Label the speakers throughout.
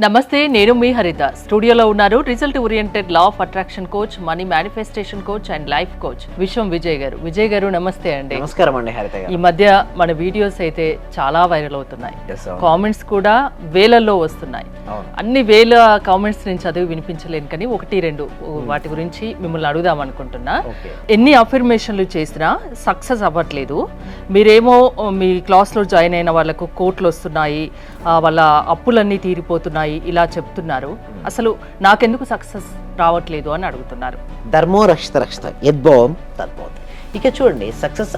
Speaker 1: నమస్తే, నేను మీ హరిత. స్టూడియోలో ఉన్నారు result oriented law of attraction coach, money manifestation coach and life coach విశ్వం విజయ్ గారు. విజయ్ గారు నమస్తే అండి.
Speaker 2: నమస్కారం అండి హరిత గారు.
Speaker 1: ఈ మధ్య మన వీడియోస్ అయితే చాలా వైరల్ అవుతున్నాయి. కామెంట్స్ కూడా వేలల్లో వస్తున్నాయి. అన్ని వేల కామెంట్స్ నేను చదివి వినిపించలేను, కానీ ఒకటి రెండు వాటి గురించి మిమ్మల్ని అడుగుదాం అనుకుంటున్నా. ఎన్ని అఫర్మేషన్లు చేసినా సక్సెస్ అవ్వట్లేదు. మీరేమో మీ క్లాస్లో జాయిన్ అయిన వాళ్ళకు కోట్లు వస్తున్నాయి, వాళ్ళ అప్పులన్నీ తీరిపోతున్నాయి ఇలా చెప్తున్నారు. అసలు నాకెందుకు సక్సెస్ రావట్లేదు అని అడుగుతున్నారు.
Speaker 2: ధర్మో రక్షిత రక్షిత యద్భవం తద్భవతి. ఇక చూడండి, సక్సెస్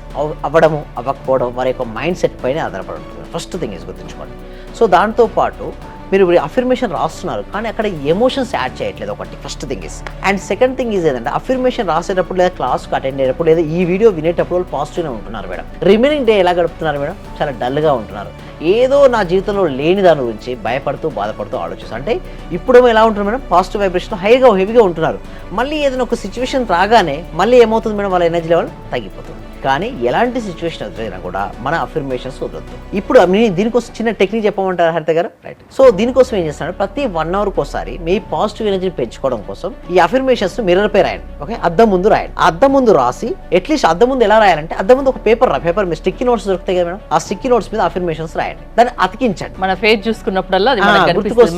Speaker 2: అవ్వడము అవ్వకపోవడం వారి యొక్క మైండ్ సెట్ పైన ఆధారపడి ఉంటుంది. ఫస్ట్ థింగ్ ఈజ్ గుర్తుంచుకోండి. సో దాంతో పాటు మీరు అఫర్మేషన్ రాస్తున్నారు, కానీ అక్కడ ఎమోషన్స్ యాడ్ చేయట్లేదు. ఒకటి first thing is. And second thing is ఏంటంటే, అఫర్మేషన్ రాసేటప్పుడు లేదా క్లాస్కి అటెండ్ అయ్యేటప్పుడు లేదా ఈ వీడియో వినేటప్పుడు వాళ్ళు పాజిటివ్గా ఉంటున్నారు మేడం. రిమైనింగ్ డే ఎలా గడుపుతున్నారు మేడం? చాలా డల్గా ఉంటున్నారు. ఏదో నా జీవితంలో లేని దాని గురించి భయపడుతూ బాధపడుతూ ఆలోచిస్తారు. అంటే ఇప్పుడేమో ఎలా ఉంటున్నారు మేడం? పాజిటివ్ వైబ్రేషన్ హెవీగా ఉంటున్నారు. మళ్ళీ ఏదైనా ఒక సిచ్యువేషన్ రాగానే మళ్ళీ ఏమవుతుంది మేడం? వాళ్ళ ఎనర్జీ లెవెల్ తగ్గిపోతుంది. కానీ ఎలాంటి సిచ్యువేషన్ ఎదురైనా కూడా మన అఫర్మేషన్స్ వదలద్దు. ఇప్పుడు దీనికోసం చిన్న టెక్నిక్ చెప్పమంటారు హరిత గారు? రైట్. సో దీనికోసం ఏం చేస్తాను, ప్రతి 1 అవర్కి ఒకసారి మీ పాజిటివ్ ఎనర్జీని పెంచుకోవడం కోసం ఈ అఫర్మేషన్స్ మిర్రర్ పై రాయండి. ఓకే, అద్దం ముందు రాయండి. అద్దం ముందు రాసి అట్లీస్ట్ అద్దం ముందు ఎలా రాయాలంటే, అద్దం ముందు ఒక పేపర్ మీ స్టిక్కీ నోట్స్ దొరుకుతాయి కదా మేడం, ఆ స్టిక్కీ నోట్స్ మీద అఫర్మేషన్స్ రాయండి. దాన్ని అతికించండి.
Speaker 1: మన ఫేస్ చూసుకున్నప్పుడల్లా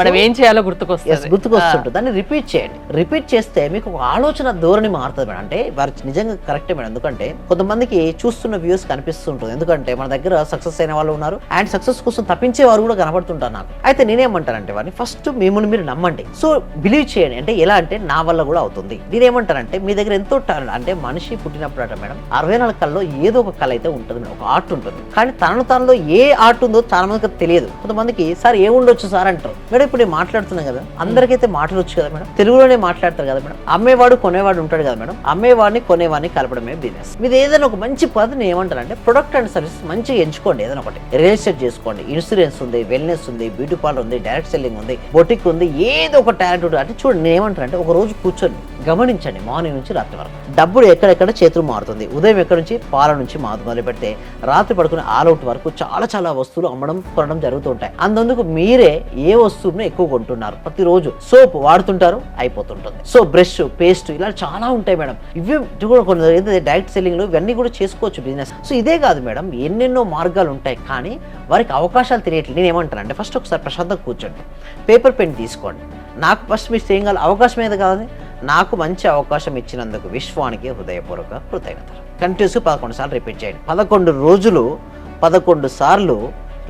Speaker 1: మనం ఏం చేయాలో గుర్తుకొస్తుంది.
Speaker 2: దాన్ని రిపీట్ చేయండి. రిపీట్ చేస్తే మీకు ఒక ఆలోచన ధోరణి మారుతుంది మేడం. అంటే వారు నిజంగా కరెక్టే మేడం. ఎందుకంటే కొంతమందికి చూస్తున్న వ్యూస్ కనిపిస్తుంటుంది. ఎందుకంటే మన దగ్గర సక్సెస్ అయిన వాళ్ళు ఉన్నారు, అండ్ సక్సెస్ కోసం తప్పించే వారు కూడా కనబడుతుంటారు నాకు. అయితే నేనేమంటానంటే వారిని ఫస్ట్ మిమ్మల్ని మీరు నమ్మండి. సో బిలీవ్ చేయండి. అంటే ఎలా అంటే, నా వల్ల కూడా అవుతుంది. నేనేమంటానంటే, మీ దగ్గర ఎంతో టాలెంట్, అంటే మనిషి పుట్టినప్పుడు అట మేడం 64 కళలో ఏదో ఒక కళ అయితే ఉంటుంది మేడం, ఒక ఆర్ట్ ఉంటుంది. కానీ తనలో ఏ ఆర్ట్ ఉందో చాలా మందికి తెలియదు. కొంతమందికి సార్ ఏముండొచ్చు సార్ అంటారు మేడం. ఇప్పుడు నేను మాట్లాడుతున్నాను కదా, అందరికైతే మాట్లాడొచ్చు కదా మేడం, తెలుగులోనే మాట్లాడతారు కదా మేడం. అమ్మేవాడు కొనేవాడు ఉంటాడు కదా మేడం, అమ్మేవాడిని కొనేవాడిని కలపడమే బిజినెస్. మీరు ఏదైనా ఒక మంచి పద్ధతిని ఏమంటారంటే, ప్రొడక్ట్ అండ్ సర్వీసెస్ మంచిగా ఎంచుకోండి. ఏదైనా ఒకటి రియల్ ఎస్టేట్ చేసుకోండి, ఇన్సూరెన్స్ ఉంది, వెల్నెస్ ఉంది, బ్యూటీ పార్లర్ ఉంది, డైరెక్ట్ సెల్లింగ్ ఉంది, బొటిక్ ఉంది, ఏదో ఒక టాలెంట్ ఉంటుంది. అంటే చూడండి, నేను ఏమంటానంటే, ఒక రోజు కూర్చొని గమనించండి, మార్నింగ్ నుంచి రాత్రి వరకు డబ్బులు ఎక్కడెక్కడ చేతులు మారుతుంది. ఉదయం ఎక్కడి నుంచి పాల నుంచి మొదలు పెడితే రాత్రి పడుకునే ఆల్అవుట్ వరకు చాలా వస్తువులు అమ్మడం కొనడం జరుగుతూ ఉంటాయి. అందుకు మీరే ఏ వస్తువును ఎక్కువ కొంటున్నారు? ప్రతిరోజు సోప్ వాడుతుంటారు, అయిపోతుంటుంది. సో బ్రష్, పేస్ట్ ఇలా చాలా ఉంటాయి మేడం. ఇవి కూడా కొన్ని డైరెక్ట్ సెల్లింగ్ లో ఇవన్నీ కూడా చేసుకోవచ్చు బిజినెస్. సో ఇదే కాదు మేడం, ఎన్నెన్నో మార్గాలు ఉంటాయి, కానీ వారికి అవకాశాలు తెలియట్లేదు. నేను ఏమంటానంటే, ఫస్ట్ ఒకసారి ప్రశాంతంగా కూర్చోండి, పేపర్ పెన్ తీసుకోండి. నాకు ఫస్ట్ మీరు చేయగల అవకాశం ఏది కాదు, నాకు మంచి అవకాశం ఇచ్చినందుకు విశ్వానికి హృదయపూర్వక కృతజ్ఞతలు. కంటిన్యూస్గా 11 సార్లు రిపీట్ చేయండి. 11 రోజులు 11 సార్లు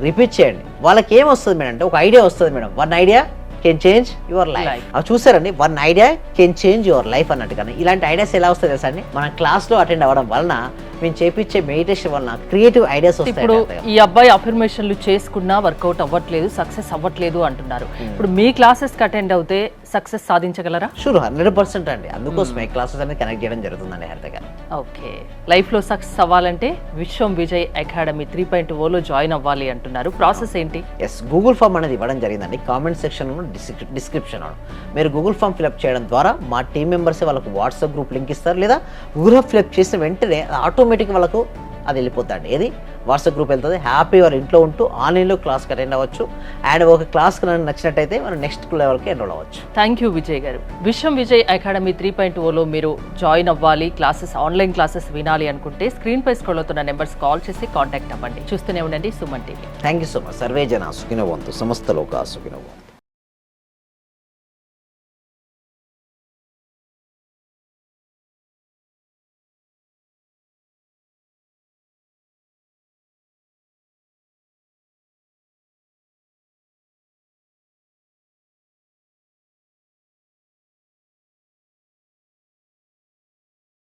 Speaker 2: రిపీట్ చేయండి. వాళ్ళకి ఏం వస్తుంది మేడం అంటే, ఒక ఐడియా వస్తుంది madam. 1 idea can change your life. అవి చూసారండి, 1 idea can change your life అన్నట్టుగా. ఇలాంటి ఐడియాస్ ఎలా వస్తాయి తెలుసా అండి? మన క్లాస్లో అటెండ్ అవ్వడం వలన, మేము చేపించే మెడిటేషన్ వలన క్రియేటివ్ ఐడియాస్ వస్తాయి.
Speaker 1: ఇప్పుడు ఈ అబ్బాయి అఫర్మేషన్లు చేసుకున్నా వర్కౌట్ అవ్వట్లేదు, సక్సెస్ అవ్వట్లేదు అంటున్నారు. ఇప్పుడు మీ క్లాసెస్కి అటెండ్ అవుతే సక్సెస్ సాధించగలరా?
Speaker 2: షూర్, 100% అండి. అందుకోసమే క్లాసెస్ అనేది కనెక్ట్ చేయడం జరుగుతుందండి హరిత గారు.
Speaker 1: ఓకే, లైఫ్లో సక్సెస్ అవ్వాలంటే విశ్వం విజయ్ అకాడమీ 3.0లో జాయిన్ అవ్వాలి అంటున్నారు. ప్రాసెస్ ఏంటి?
Speaker 2: ఎస్, గూగుల్ ఫామ్ అనేది ఇవ్వడం జరిగిందండి. కామెంట్ సెక్షన్, డిస్క్రిప్షన్ మీరు గూగుల్ ఫామ్ ఫిల్అప్ చేయడం ద్వారా మా టీం మెంబర్స్ వాళ్ళకు వాట్సాప్ గ్రూప్ లింక్ ఇస్తారు, లేదా గూగుల్ ఫామ్ ఫిల్అప్ చేసిన వెంటనే ఆటోమేటిక్ వాళ్ళకు అది వెళ్ళిపోతుంది. ఏది వాట్సాప్ గ్రూప్ వెళ్తుంది. హ్యాపీ వారు ఇంట్లో ఉంటూ ఆన్లైన్లో క్లాస్కి అటెండ్ అవ్వచ్చు. అండ్ ఒక క్లాస్కి నచ్చినట్టయితే మనం నెక్స్ట్ లెవెల్కి ఎన్రోల్ అవ్వచ్చు.
Speaker 1: థ్యాంక్ యూ విజయ్ గారు. విశ్వం విజయ్ అకాడమీ 3.0లో మీరు జాయిన్ అవ్వాలి, క్లాసెస్ ఆన్లైన్ క్లాసెస్ వినాలి అనుకుంటే స్క్రీన్ పై స్క్రోల్ అవుతున్న నెంబర్స్ కాల్ చేసి కాంటాక్ట్ అవ్వండి. చూస్తూనే ఉండండి Suman TV.
Speaker 2: Thank you so much. Survey జన సుఖినో భవంతు, సమస్త లోకా సుఖినో భవంతు.